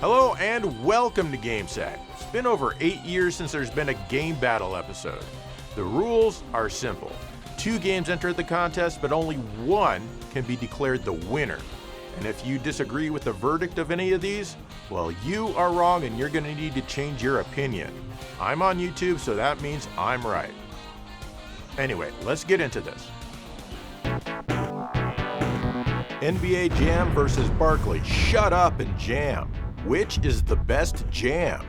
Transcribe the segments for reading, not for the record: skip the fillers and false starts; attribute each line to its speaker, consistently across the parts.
Speaker 1: Hello and welcome to GameSack. It's been over 8 years since there's been a game battle episode. The rules are simple. 2 games enter the contest, but only one can be declared the winner. And if you disagree with the verdict of any of these, well, you are wrong and you're gonna need to change your opinion. I'm on YouTube, so that means I'm right. Anyway, let's get into this. NBA Jam versus Barkley. Shut up and jam. Which is the best jam?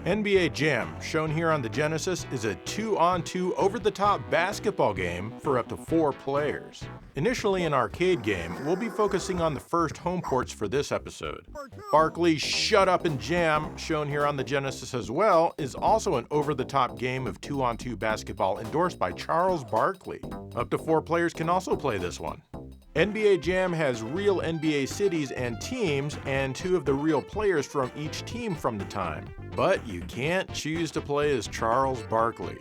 Speaker 1: NBA Jam, shown here on the Genesis, is a 2-on-2 over-the-top basketball game for up to 4 players. Initially an arcade game, we'll be focusing on the first home ports for this episode. Barkley's Shut Up and Jam, shown here on the Genesis as well, is also an over-the-top game of 2-on-2 basketball endorsed by Charles Barkley. Up to 4 players can also play this one. NBA Jam has real NBA cities and teams, and 2 of the real players from each team from the time. But you can't choose to play as Charles Barkley.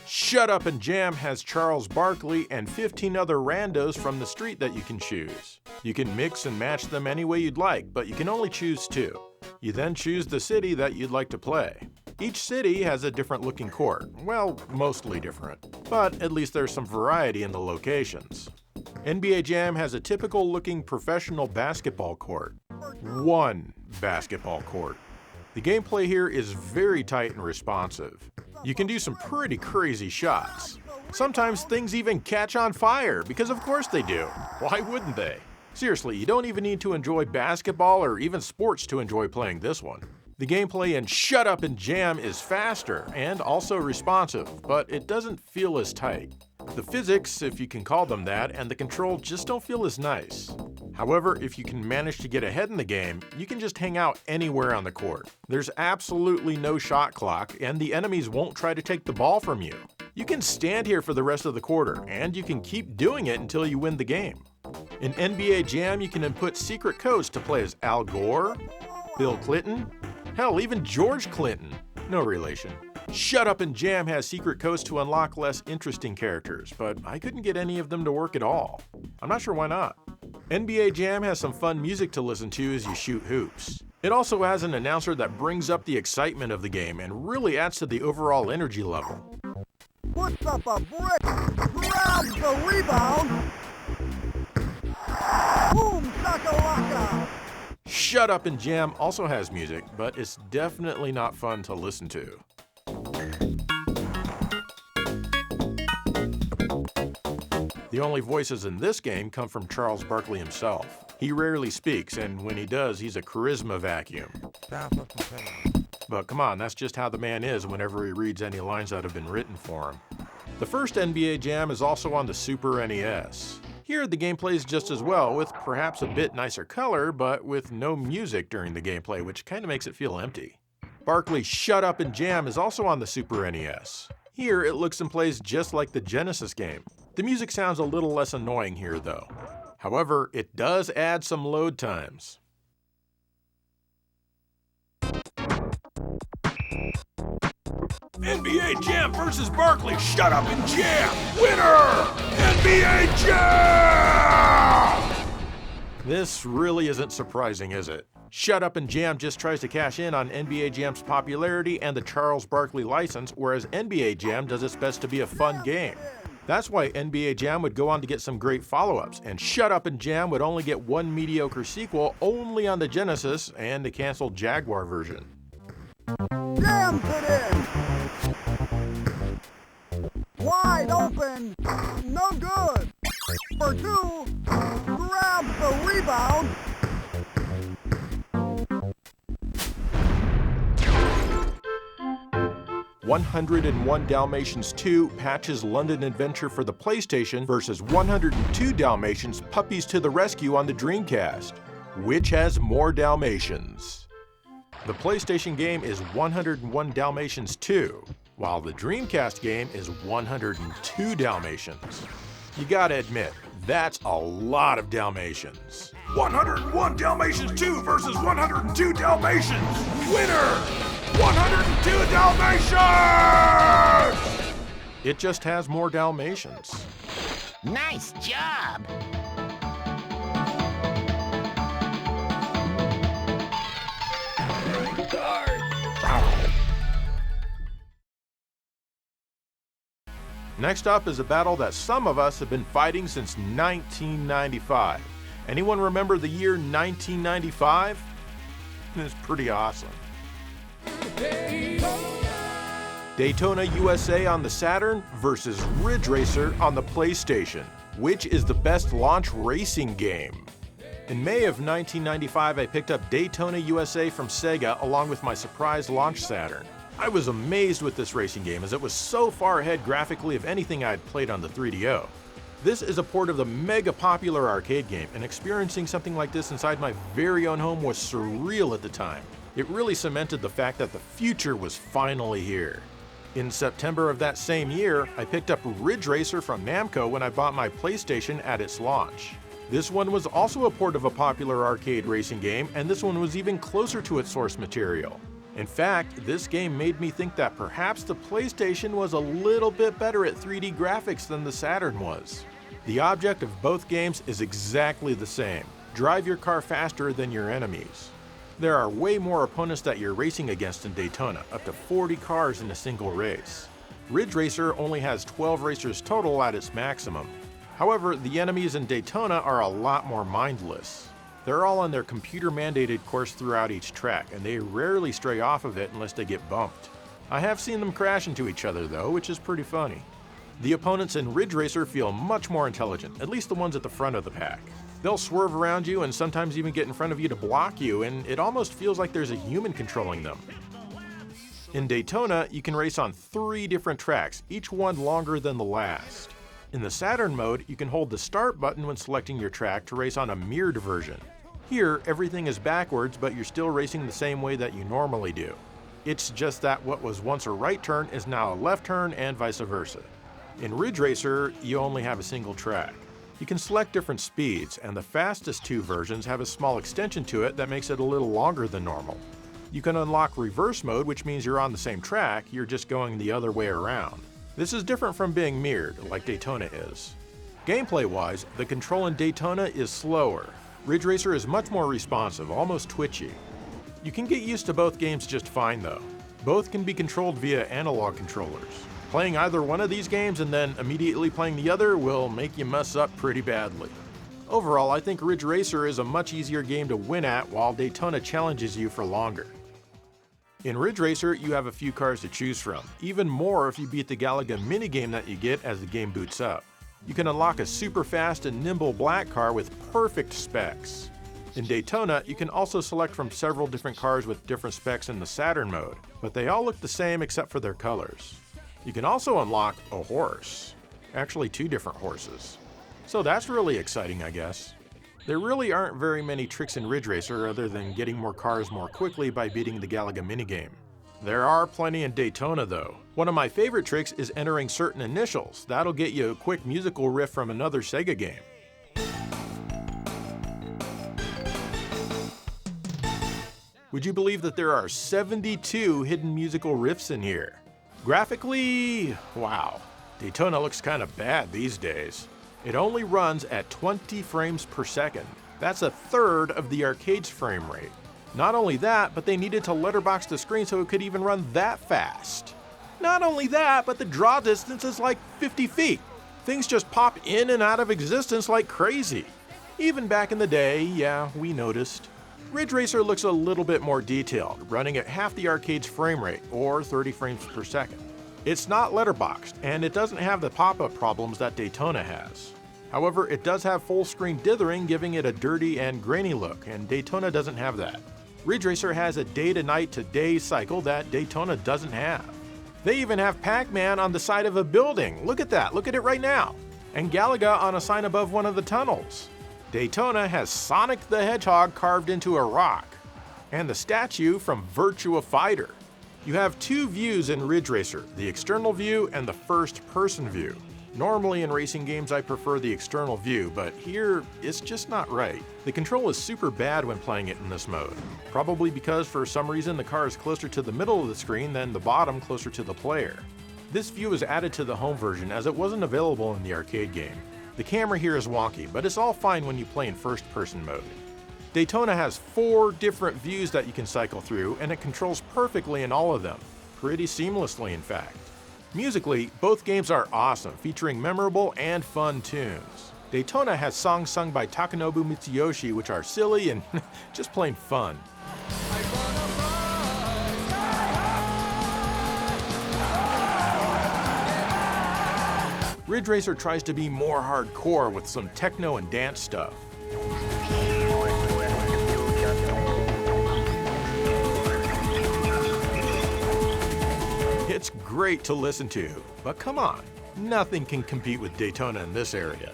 Speaker 1: Shut Up and Jam has Charles Barkley and 15 other randos from the street that you can choose. You can mix and match them any way you'd like, but you can only choose 2. You then choose the city that you'd like to play. Each city has a different looking court. Well, mostly different. But at least there's some variety in the locations. NBA Jam has a typical looking professional basketball court. 1 basketball court. The gameplay here is very tight and responsive. You can do some pretty crazy shots. Sometimes things even catch on fire, because of course they do. Why wouldn't they? Seriously, you don't even need to enjoy basketball or even sports to enjoy playing this one. The gameplay in Shut Up and Jam is faster and also responsive, but it doesn't feel as tight. The physics, if you can call them that, and the control just don't feel as nice. However, if you can manage to get ahead in the game, you can just hang out anywhere on the court. There's absolutely no shot clock, and the enemies won't try to take the ball from you. You can stand here for the rest of the quarter, and you can keep doing it until you win the game. In NBA Jam, you can input secret codes to play as Al Gore, Bill Clinton, hell, even George Clinton. No relation. Shut Up and Jam has secret codes to unlock less interesting characters, but I couldn't get any of them to work at all. I'm not sure why not. NBA Jam has some fun music to listen to as you shoot hoops. It also has an announcer that brings up the excitement of the game and really adds to the overall energy level.
Speaker 2: Puts up a brick, grabs the rebound, boom shakalaka.
Speaker 1: Shut Up and Jam also has music, but it's definitely not fun to listen to. The only voices in this game come from Charles Barkley himself. He rarely speaks, and when he does, he's a charisma vacuum. But come on, that's just how the man is whenever he reads any lines that have been written for him. The first NBA Jam is also on the Super NES. Here, the gameplay is just as well, with perhaps a bit nicer color, but with no music during the gameplay, which kind of makes it feel empty. Barkley's Shut Up and Jam is also on the Super NES. Here, it looks and plays just like the Genesis game. The music sounds a little less annoying here, though. However, it does add some load times. NBA Jam versus Barkley. Shut Up and Jam. Winner! NBA Jam! This really isn't surprising, is it? Shut Up and Jam just tries to cash in on NBA Jam's popularity and the Charles Barkley license, whereas NBA Jam does its best to be a fun game. That's why NBA Jam would go on to get some great follow-ups, and Shut Up and Jam would only get 1 mediocre sequel only on the Genesis and the canceled Jaguar version.
Speaker 2: Jam put in. Wide open, no good. For 2, grabs the rebound.
Speaker 1: "101 Dalmatians 2 Patch's London Adventure for the PlayStation versus 102 Dalmatians Puppies to the Rescue on the Dreamcast. Which has more Dalmatians?" The PlayStation game is 101 Dalmatians 2, while the Dreamcast game is 102 Dalmatians. You gotta admit, that's a lot of Dalmatians. 101 Dalmatians 2 versus 102 Dalmatians! Winner! 102 Dalmatians! It just has more Dalmatians.
Speaker 3: Nice job!
Speaker 1: Next up is a battle that some of us have been fighting since 1995. Anyone remember the year 1995? It's pretty awesome. Daytona USA on the Saturn versus Ridge Racer on the PlayStation. Which is the best launch racing game? In May of 1995, I picked up Daytona USA from Sega along with my surprise launch Saturn. I was amazed with this racing game as it was so far ahead graphically of anything I had played on the 3DO. This is a port of the mega popular arcade game, and experiencing something like this inside my very own home was surreal at the time. It really cemented the fact that the future was finally here. In September of that same year, I picked up Ridge Racer from Namco when I bought my PlayStation at its launch. This one was also a port of a popular arcade racing game, and this one was even closer to its source material. In fact, this game made me think that perhaps the PlayStation was a little bit better at 3D graphics than the Saturn was. The object of both games is exactly the same: drive your car faster than your enemies. There are way more opponents that you're racing against in Daytona, up to 40 cars in a single race. Ridge Racer only has 12 racers total at its maximum. However, the enemies in Daytona are a lot more mindless. They're all on their computer-mandated course throughout each track, and they rarely stray off of it unless they get bumped. I have seen them crash into each other though, which is pretty funny. The opponents in Ridge Racer feel much more intelligent, at least the ones at the front of the pack. They'll swerve around you and sometimes even get in front of you to block you, and it almost feels like there's a human controlling them. In Daytona, you can race on 3 different tracks, each one longer than the last. In the Saturn mode, you can hold the start button when selecting your track to race on a mirrored version. Here, everything is backwards, but you're still racing the same way that you normally do. It's just that what was once a right turn is now a left turn and vice versa. In Ridge Racer, you only have a single track. You can select different speeds, and the fastest 2 versions have a small extension to it that makes it a little longer than normal. You can unlock reverse mode, which means you're on the same track, you're just going the other way around. This is different from being mirrored, like Daytona is. Gameplay-wise, the control in Daytona is slower. Ridge Racer is much more responsive, almost twitchy. You can get used to both games just fine though. Both can be controlled via analog controllers. Playing either one of these games and then immediately playing the other will make you mess up pretty badly. Overall, I think Ridge Racer is a much easier game to win at, while Daytona challenges you for longer. In Ridge Racer, you have a few cars to choose from, even more if you beat the Galaga minigame that you get as the game boots up. You can unlock a super fast and nimble black car with perfect specs. In Daytona, you can also select from several different cars with different specs in the Saturn mode, but they all look the same except for their colors. You can also unlock a horse. Actually, 2 different horses. So that's really exciting, I guess. There really aren't very many tricks in Ridge Racer other than getting more cars more quickly by beating the Galaga minigame. There are plenty in Daytona though. One of my favorite tricks is entering certain initials. That'll get you a quick musical riff from another Sega game. Would you believe that there are 72 hidden musical riffs in here? Graphically, wow, Daytona looks kind of bad these days. It only runs at 20 frames per second. That's a third of the arcade's frame rate. Not only that, but they needed to letterbox the screen so it could even run that fast. Not only that, but the draw distance is like 50 feet. Things just pop in and out of existence like crazy. Even back in the day, yeah, we noticed. Ridge Racer looks a little bit more detailed, running at half the arcade's frame rate, or 30 frames per second. It's not letterboxed, and it doesn't have the pop-up problems that Daytona has. However, it does have full-screen dithering, giving it a dirty and grainy look, and Daytona doesn't have that. Ridge Racer has a day-to-night to day cycle that Daytona doesn't have. They even have Pac-Man on the side of a building. Look at that, look at it right now. And Galaga on a sign above one of the tunnels. Daytona has Sonic the Hedgehog carved into a rock, and the statue from Virtua Fighter. You have 2 views in Ridge Racer, the external view and the first-person view. Normally in racing games I prefer the external view, but here it's just not right. The control is super bad when playing it in this mode, probably because for some reason the car is closer to the middle of the screen than the bottom closer to the player. This view is added to the home version as it wasn't available in the arcade game. The camera here is wonky, but it's all fine when you play in first-person mode. Daytona has 4 different views that you can cycle through, and it controls perfectly in all of them. Pretty seamlessly, in fact. Musically, both games are awesome, featuring memorable and fun tunes. Daytona has songs sung by Takanobu Mitsuyoshi which are silly and just plain fun. Ridge Racer tries to be more hardcore with some techno and dance stuff. It's great to listen to, but come on, nothing can compete with Daytona in this area.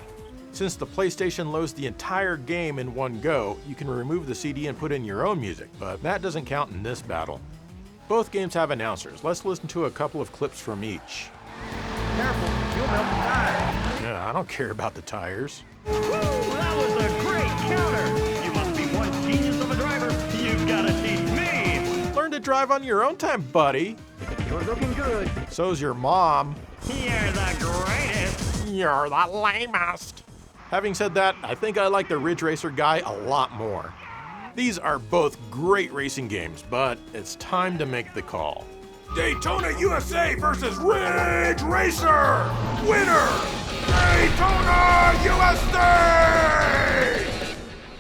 Speaker 1: Since the PlayStation loads the entire game in one go, you can remove the CD and put in your own music, but that doesn't count in this battle. Both games have announcers. Let's listen to a couple of clips from each.
Speaker 2: Careful, you'll melt the tire.
Speaker 1: Yeah, I don't care about the tires.
Speaker 4: Woo, that was a great counter! You must be one genius of a driver. You've got to teach me!
Speaker 1: Learn to drive on your own time, buddy.
Speaker 2: You're looking good.
Speaker 1: So's your mom.
Speaker 4: You're the greatest!
Speaker 1: You're the lamest. Having said that, I think I like the Ridge Racer guy a lot more. These are both great racing games, but it's time to make the call. Daytona USA versus Ridge Racer! Winner! Daytona USA!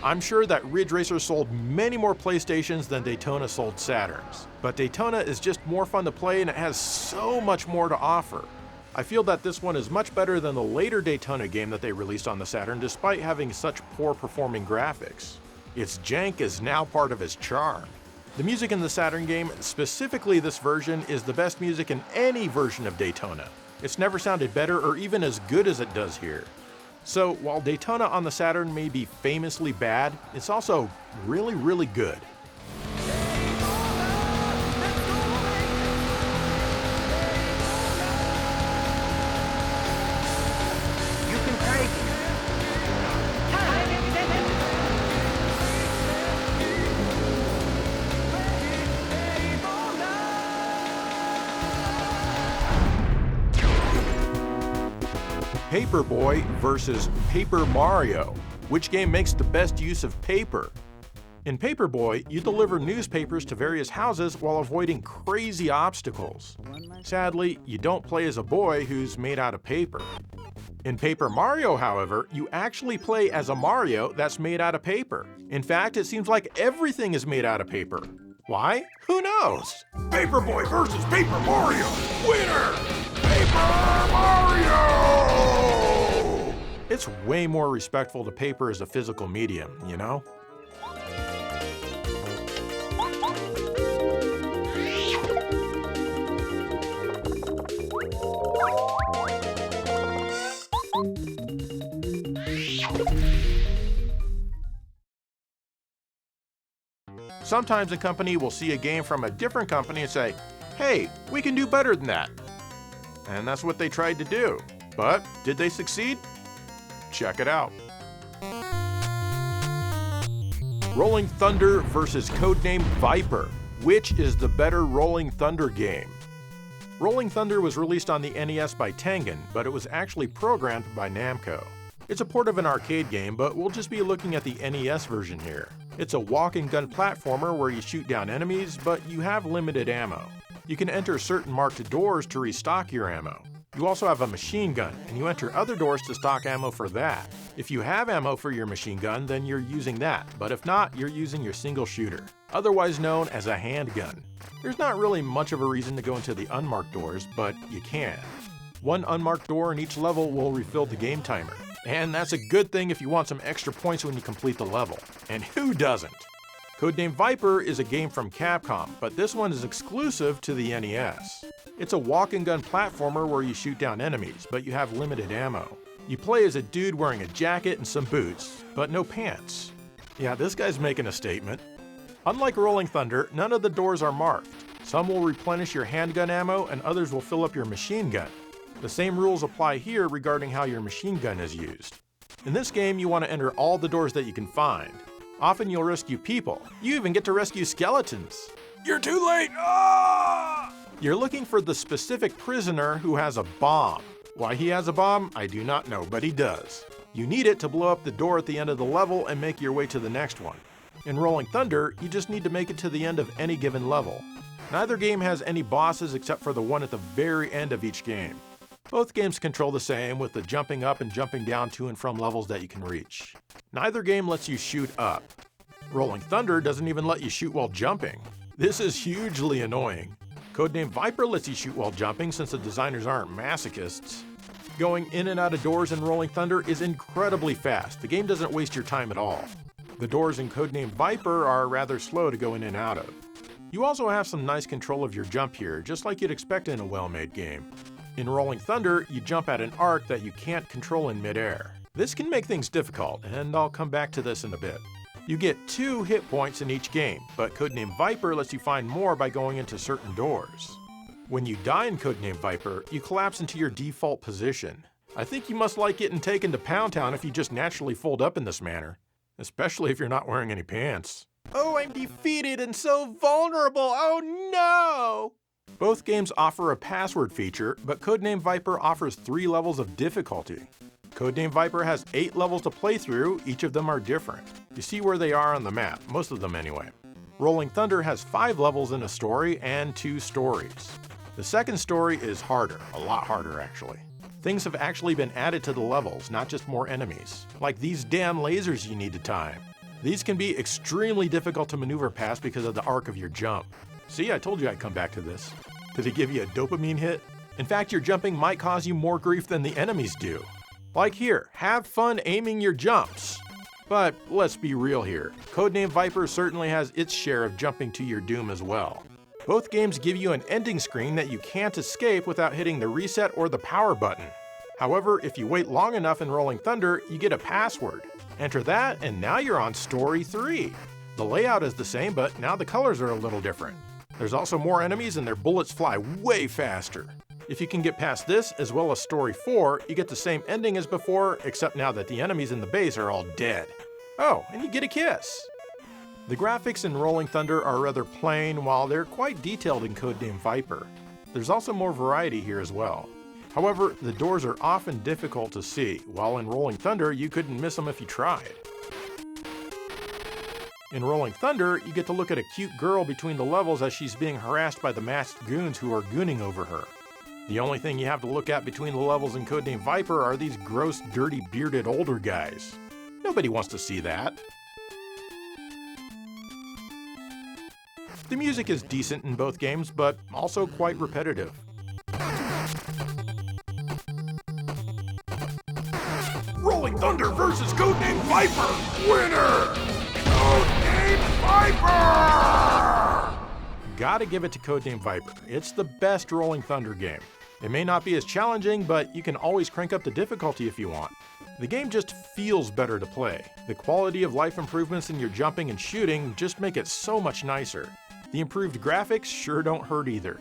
Speaker 1: I'm sure that Ridge Racer sold many more PlayStations than Daytona sold Saturns. But Daytona is just more fun to play and it has so much more to offer. I feel that this one is much better than the later Daytona game that they released on the Saturn despite having such poor performing graphics. Its jank is now part of its charm. The music in the Saturn game, specifically this version, is the best music in any version of Daytona. It's never sounded better or even as good as it does here. So while Daytona on the Saturn may be famously bad, it's also really, really good.
Speaker 2: You can take it.
Speaker 1: Paperboy versus Paper Mario. Which game makes the best use of paper? In Paperboy, you deliver newspapers to various houses while avoiding crazy obstacles. Sadly, you don't play as a boy who's made out of paper. In Paper Mario, however, you actually play as a Mario that's made out of paper. In fact, it seems like everything is made out of paper. Why? Who knows? Paperboy versus Paper Mario! Winner! Paper Mario! It's way more respectful to paper as a physical medium, you know? Sometimes a company will see a game from a different company and say, hey, we can do better than that. And that's what they tried to do. But did they succeed? Check it out. Rolling Thunder versus Codename Viper. Which is the better Rolling Thunder game? Rolling Thunder was released on the NES by Tengen, but it was actually programmed by Namco. It's a port of an arcade game, but we'll just be looking at the NES version here. It's a walk-and-gun platformer where you shoot down enemies, but you have limited ammo. You can enter certain marked doors to restock your ammo. You also have a machine gun, and you enter other doors to stock ammo for that. If you have ammo for your machine gun, then you're using that, but if not, you're using your single shooter, otherwise known as a handgun. There's not really much of a reason to go into the unmarked doors, but you can. One unmarked door in each level will refill the game timer. And that's a good thing if you want some extra points when you complete the level. And who doesn't? Codename Viper is a game from Capcom, but this one is exclusive to the NES. It's a walk-and-gun platformer where you shoot down enemies, but you have limited ammo. You play as a dude wearing a jacket and some boots, but no pants. Yeah, this guy's making a statement. Unlike Rolling Thunder, none of the doors are marked. Some will replenish your handgun ammo and others will fill up your machine gun. The same rules apply here regarding how your machine gun is used. In this game, you want to enter all the doors that you can find. Often you'll rescue people. You even get to rescue skeletons. You're too late! Ah! You're looking for the specific prisoner who has a bomb. Why he has a bomb, I do not know, but he does. You need it to blow up the door at the end of the level and make your way to the next one. In Rolling Thunder, you just need to make it to the end of any given level. Neither game has any bosses except for the one at the very end of each game. Both games control the same, with the jumping up and jumping down to and from levels that you can reach. Neither game lets you shoot up. Rolling Thunder doesn't even let you shoot while jumping. This is hugely annoying. Codename Viper lets you shoot while jumping since the designers aren't masochists. Going in and out of doors in Rolling Thunder is incredibly fast. The game doesn't waste your time at all. The doors in Codename Viper are rather slow to go in and out of. You also have some nice control of your jump here, just like you'd expect in a well-made game. In Rolling Thunder, you jump at an arc that you can't control in midair. This can make things difficult, and I'll come back to this in a bit. You get 2 hit points in each game, but Codename Viper lets you find more by going into certain doors. When you die in Codename Viper, you collapse into your default position. I think you must like getting taken to Pound Town if you just naturally fold up in this manner, especially if you're not wearing any pants. Oh, I'm defeated and so vulnerable, oh no! Both games offer a password feature, but Codename Viper offers 3 levels of difficulty. Codename Viper has 8 levels to play through, each of them are different. You see where they are on the map, most of them anyway. Rolling Thunder has 5 levels in a story and 2 stories. The second story is harder, a lot harder actually. Things have actually been added to the levels, not just more enemies, like these damn lasers you need to time. These can be extremely difficult to maneuver past because of the arc of your jump. See, I told you I'd come back to this. Did it give you a dopamine hit? In fact, your jumping might cause you more grief than the enemies do. Like here, have fun aiming your jumps. But let's be real here, Codename Viper certainly has its share of jumping to your doom as well. Both games give you an ending screen that you can't escape without hitting the reset or the power button. However, if you wait long enough in Rolling Thunder, you get a password. Enter that, and now you're on Story 3. The layout is the same, but now the colors are a little different. There's also more enemies and their bullets fly way faster. If you can get past this, as well as Story 4, you get the same ending as before, except now that the enemies in the base are all dead. Oh, and you get a kiss! The graphics in Rolling Thunder are rather plain, while they're quite detailed in Codename Viper. There's also more variety here as well. However, the doors are often difficult to see, while in Rolling Thunder you couldn't miss them if you tried. In Rolling Thunder, you get to look at a cute girl between the levels as she's being harassed by the masked goons who are gooning over her. The only thing you have to look at between the levels in Codename Viper are these gross, dirty, bearded older guys. Nobody wants to see that. The music is decent in both games, but also quite repetitive. Rolling Thunder versus Codename Viper! Winner! Codename Viper! Gotta give it to Codename Viper. It's the best Rolling Thunder game. It may not be as challenging, but you can always crank up the difficulty if you want. The game just feels better to play. The quality of life improvements in your jumping and shooting just make it so much nicer. The improved graphics sure don't hurt either.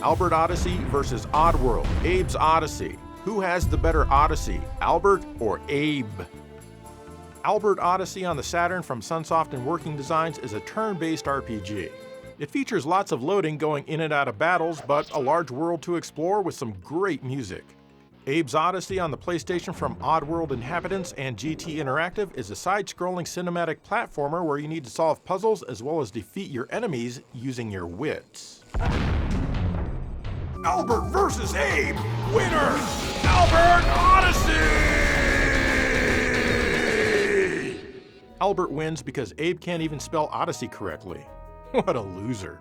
Speaker 1: Albert Odyssey versus Oddworld, Abe's Odyssey. Who has the better Odyssey, Albert or Abe? Albert Odyssey on the Saturn from Sunsoft and Working Designs is a turn-based RPG. It features lots of loading going in and out of battles, but a large world to explore with some great music. Abe's Odyssey on the PlayStation from Oddworld Inhabitants and GT Interactive is a side-scrolling cinematic platformer where you need to solve puzzles as well as defeat your enemies using your wits. Albert versus Abe! Winner! Albert Odyssey! Albert wins because Abe can't even spell Odyssey correctly. What a loser.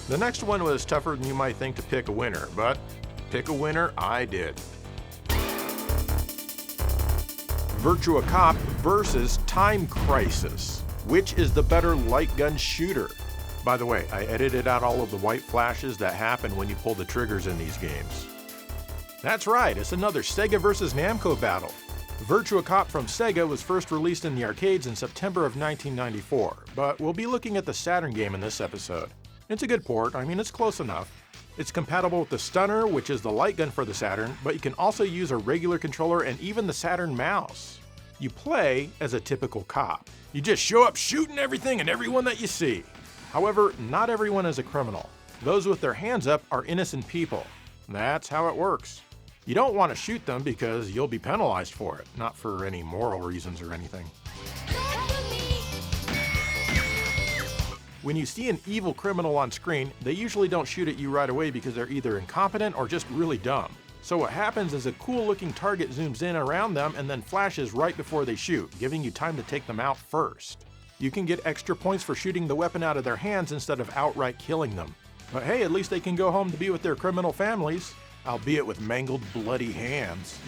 Speaker 1: The next one was tougher than you might think to pick a winner, but pick a winner I did. Virtua Cop versus Time Crisis. Which is the better light gun shooter? By the way, I edited out all of the white flashes that happen when you pull the triggers in these games. That's right, it's another Sega vs. Namco battle. Virtua Cop from Sega was first released in the arcades in September of 1994, but we'll be looking at the Saturn game in this episode. It's a good port, I mean it's close enough. It's compatible with the Stunner, which is the light gun for the Saturn, but you can also use a regular controller and even the Saturn mouse. You play as a typical cop. You just show up shooting everything and everyone that you see. However, not everyone is a criminal. Those with their hands up are innocent people. That's how it works. You don't want to shoot them because you'll be penalized for it, not for any moral reasons or anything. When you see an evil criminal on screen, they usually don't shoot at you right away because they're either incompetent or just really dumb. So what happens is a cool-looking target zooms in around them and then flashes right before they shoot, giving you time to take them out first. You can get extra points for shooting the weapon out of their hands instead of outright killing them. But hey, at least they can go home to be with their criminal families, albeit with mangled, bloody hands.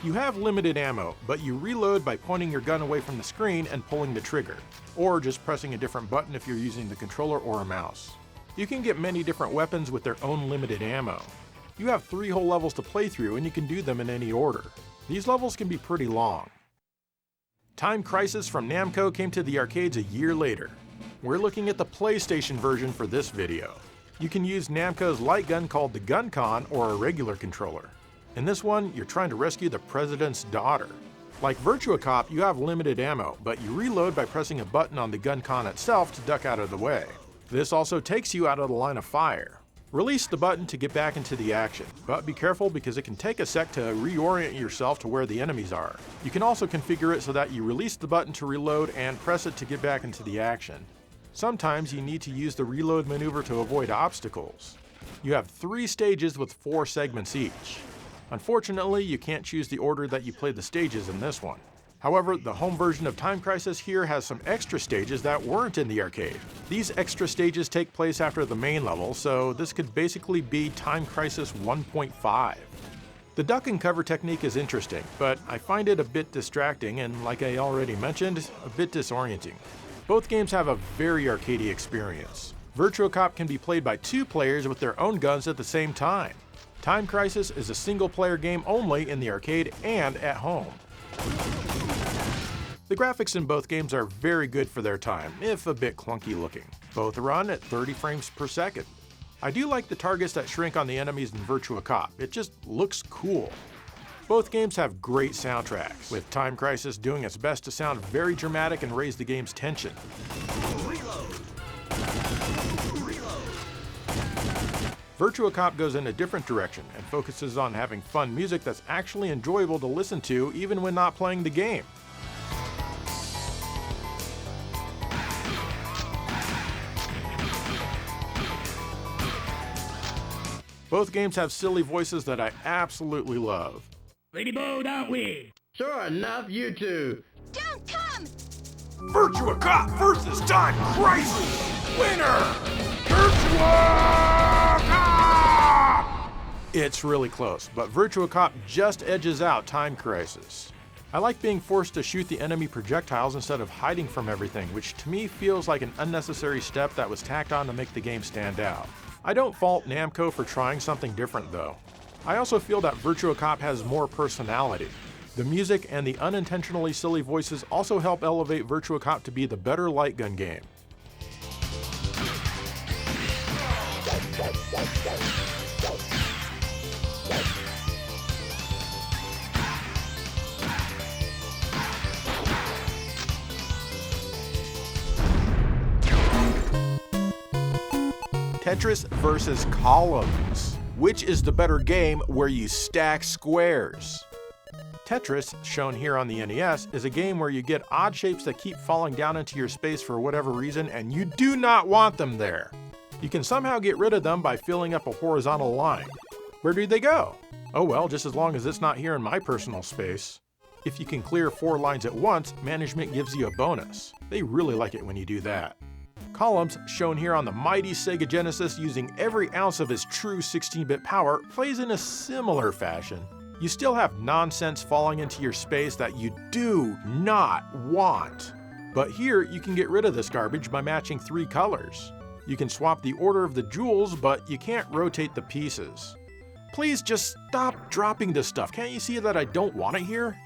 Speaker 1: You have limited ammo, but you reload by pointing your gun away from the screen and pulling the trigger, or just pressing a different button if you're using the controller or a mouse. You can get many different weapons with their own limited ammo. You have 3 whole levels to play through and you can do them in any order. These levels can be pretty long. Time Crisis from Namco came to the arcades a year later. We're looking at the PlayStation version for this video. You can use Namco's light gun called the GunCon or a regular controller. In this one, you're trying to rescue the president's daughter. Like Virtua Cop, you have limited ammo, but you reload by pressing a button on the GunCon itself to duck out of the way. This also takes you out of the line of fire. Release the button to get back into the action, but be careful because it can take a sec to reorient yourself to where the enemies are. You can also configure it so that you release the button to reload and press it to get back into the action. Sometimes you need to use the reload maneuver to avoid obstacles. You have 3 stages with 4 segments each. Unfortunately, you can't choose the order that you play the stages in this one. However, the home version of Time Crisis here has some extra stages that weren't in the arcade. These extra stages take place after the main level, so this could basically be Time Crisis 1.5. The duck and cover technique is interesting, but I find it a bit distracting and, like I already mentioned, a bit disorienting. Both games have a very arcadey experience. Virtua Cop can be played by 2 players with their own guns at the same time. Time Crisis is a single-player game only in the arcade and at home. The graphics in both games are very good for their time, if a bit clunky looking. Both run at 30 frames per second. I do like the targets that shrink on the enemies in Virtua Cop, it just looks cool. Both games have great soundtracks, with Time Crisis doing its best to sound very dramatic and raise the game's tension. Virtua Cop goes in a different direction and focuses on having fun music that's actually enjoyable to listen to even when not playing the game. Both games have silly voices that I absolutely love.
Speaker 4: Lady Bo, don't we?
Speaker 5: Sure enough, you two.
Speaker 6: Don't come!
Speaker 1: Virtua Cop versus Time Crisis! Winner! Virtua Cop! It's really close, but Virtua Cop just edges out Time Crisis. I like being forced to shoot the enemy projectiles instead of hiding from everything, which to me feels like an unnecessary step that was tacked on to make the game stand out. I don't fault Namco for trying something different though. I also feel that Virtua Cop has more personality. The music and the unintentionally silly voices also help elevate Virtua Cop to be the better light gun game. Tetris versus Columns. Which is the better game where you stack squares? Tetris, shown here on the NES, is a game where you get odd shapes that keep falling down into your space for whatever reason, and you do not want them there. You can somehow get rid of them by filling up a horizontal line. Where do they go? Oh well, just as long as it's not here in my personal space. If you can clear 4 lines at once, management gives you a bonus. They really like it when you do that. Columns, shown here on the mighty Sega Genesis using every ounce of its true 16-bit power, plays in a similar fashion. You still have nonsense falling into your space that you do not want. But here, you can get rid of this garbage by matching 3 colors. You can swap the order of the jewels, but you can't rotate the pieces. Please just stop dropping this stuff. Can't you see that I don't want it here?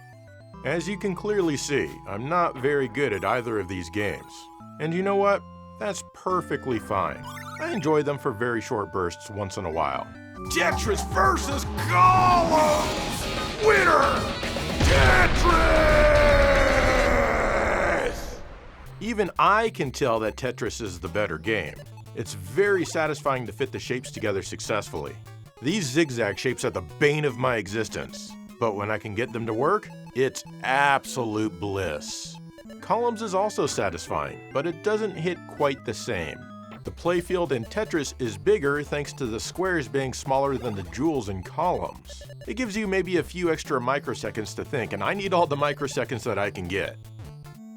Speaker 1: As you can clearly see, I'm not very good at either of these games. And you know what? That's perfectly fine. I enjoy them for very short bursts once in a while. Tetris versus Columns! Winner! Tetris! Even I can tell that Tetris is the better game. It's very satisfying to fit the shapes together successfully. These zigzag shapes are the bane of my existence, but when I can get them to work, it's absolute bliss. Columns is also satisfying, but it doesn't hit quite the same. The playfield in Tetris is bigger thanks to the squares being smaller than the jewels in Columns. It gives you maybe a few extra microseconds to think, and I need all the microseconds that I can get.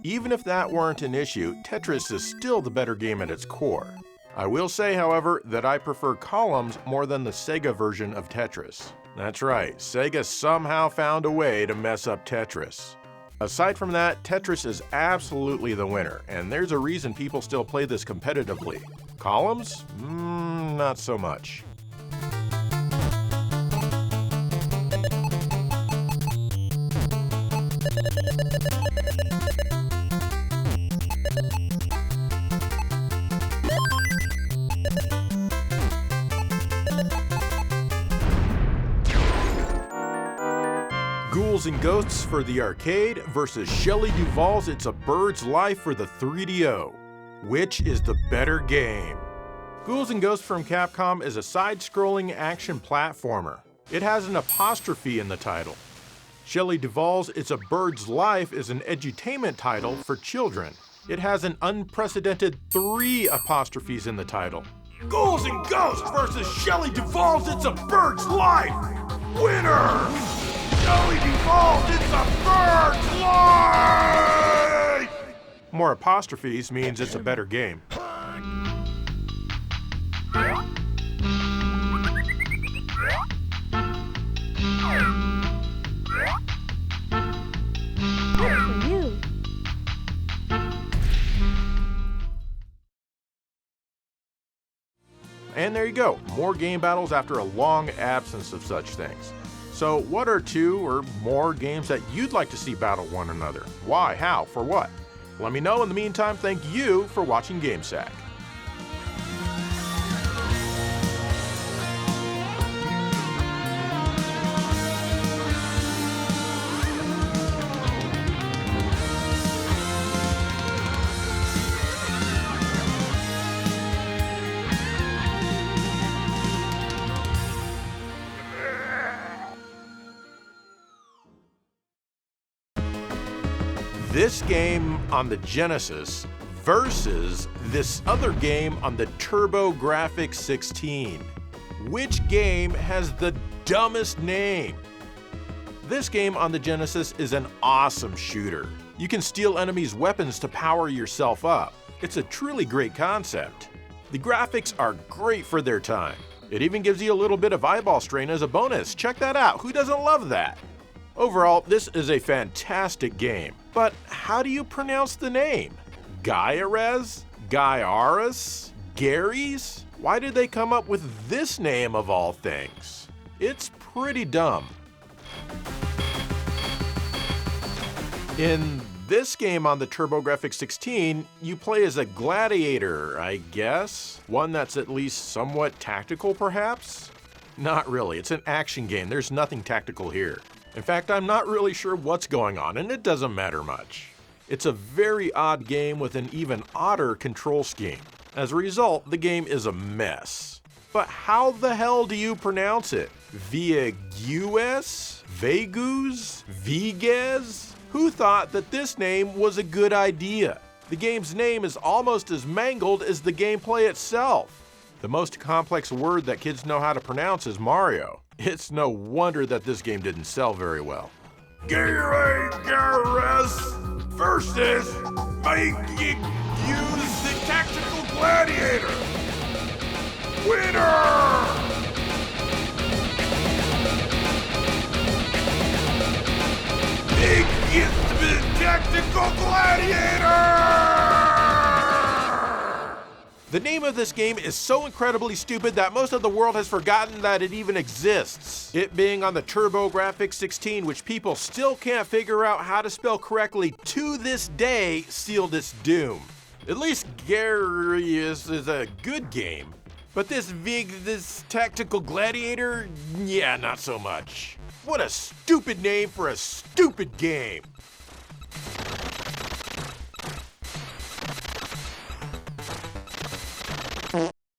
Speaker 1: Even if that weren't an issue, Tetris is still the better game at its core. I will say, however, that I prefer Columns more than the Sega version of Tetris. That's right, Sega somehow found a way to mess up Tetris. Aside from that, Tetris is absolutely the winner, and there's a reason people still play this competitively. Columns? Not so much. Ghouls and Ghosts for the arcade versus Shelley Duvall's It's a Bird's Life for the 3DO. Which is the better game? Ghouls and Ghosts from Capcom is a side-scrolling action platformer. It has an apostrophe in the title. Shelley Duvall's It's a Bird's Life is an edutainment title for children. It has an unprecedented 3 apostrophes in the title. Ghouls and Ghosts versus Shelley Duvall's It's a Bird's Life! Winner! Shelley Duvall's It's a Bird's Life! More apostrophes means it's a better game. And there you go, more game battles after a long absence of such things. So what are 2 or more games that you'd like to see battle one another? Why, how, for what? Let me know. In the meantime, thank you for watching GameSack. This game on the Genesis versus this other game on the TurboGrafx 16. Which game has the dumbest name? This game on the Genesis is an awesome shooter. You can steal enemies' weapons to power yourself up. It's a truly great concept. The graphics are great for their time. It even gives you a little bit of eyeball strain as a bonus. Check that out. Who doesn't love that? Overall, this is a fantastic game. But how do you pronounce the name? Gyarez? Gyarus? Gary's? Why did they come up with this name of all things? It's pretty dumb. In this game on the TurboGrafx 16, you play as a gladiator, I guess? One that's at least somewhat tactical, perhaps? Not really, it's an action game. There's nothing tactical here. In fact, I'm not really sure what's going on, and it doesn't matter much. It's a very odd game with an even odder control scheme. As a result, the game is a mess. But how the hell do you pronounce it? Viegues? Vegus? Vigues? Who thought that this name was a good idea? The game's name is almost as mangled as the gameplay itself. The most complex word that kids know how to pronounce is Mario. It's no wonder that this game didn't sell very well. Gyarez versus Vegus the Tactical Gladiator. Winner! Vegus the Tactical Gladiator! The name of this game is so incredibly stupid that most of the world has forgotten that it even exists. It being on the TurboGrafx 16, which people still can't figure out how to spell correctly to this day, sealed its doom. At least Garius is a good game, but this Tactical Gladiator, yeah, not so much. What a stupid name for a stupid game.